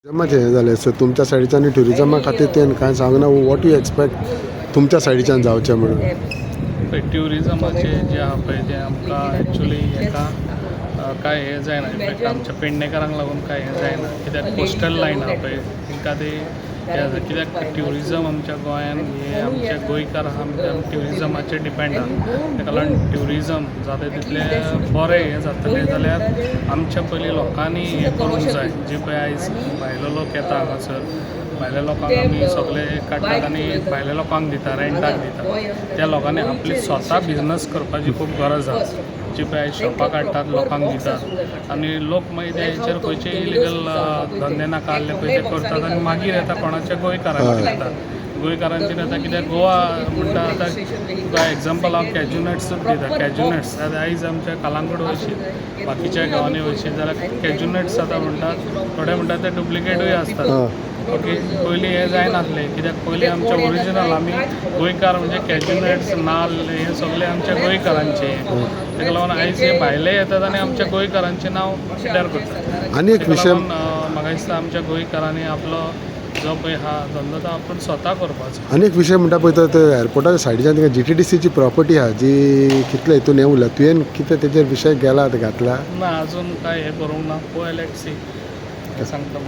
टुरिजमाचें हें जालें सो तुमच्या सायडीच्यान ट्युरिजमा खातीर तें कांय सांगना वॉट यू एक्सपेक्ट तुमच्या सायडीच्यान जावचें म्हणून पळय ट्युरिजमाचे जे आहा पळय तें आमकां एक्चुली हेका कांय हें जायना इफेक्ट आमच्या पेडणेकारांक लागून कांय हें जायना कित्याक कोस्टल लायन आहा पळय तांकां ते हें जाता कित्याक ट्युरिजम आमच्या गोंयान हे आमचे गोंयकार आहा आमी ट्युरिजमाचेर डिपेंड आहा ताका लागून ट्युरिजम जाता तितलें बरें हें जातलें जाल्यार आमच्या पयलीं लोकांनी हें करूंक जाय जे पळय आयज भायलो लोक येता हांगासर भायल्या लोकांक आमी सगळे काडटात आनी भायल्या लोकांक दिता रेंटाक दिता त्या लोकांनी आपली स्वता बिजनस करपाची खूब गरज आसा जी पळय आयज शॉपां काडटात लोकांक दितात आनी लोक मागीर तेचेर खंयचे इलिगल धंदे नाका आहले पळय ते करतात आनी मागीर येता कोणाच्या गोंयकारांचेर येता गोंयकारांचेर येता कित्याक गोवा म्हणटा आतां तुका एग्जाम्पल हांव कॅज्यूनट्सूच दिता कॅज्यूनट्स आतां आयज आमच्या कलांगूट वयशीत बाकीच्या गांवांनी वयशीत जाल्यार कॅज्यूनट्स जाता म्हणटात थोडे म्हणटात ते डुप्लिकेटूय आसतात ओके पयलीं हें जायनासलें कित्याक पयलीं आमचें ओरिजिनल आमी गोंयकार म्हणजे कॅज्यूनट्स नाल्ल हे सगळे आमच्या गोंयकारांचे ताका लागून आयज हे भायले येतात आनी आमच्या गोंयकारांचें नांव पिड्ड्यार करतात आनी एक विशय म्हाका दिसता आमच्या गोंयकारांनी आपलो जो पळय हा धंदो तो आपूण स्वता करपाचो आनी एक विशय म्हणटा पळय तो एअरपोर्टाच्या सायडीच्यान तिका GTDCची प्रॉपर्टी आहा जी कितले हितून हें उरला तुवें कितें तेजेर विशय गेला घातला ना अजून काय हें करूंक ना पळय लेट्स सी सांगता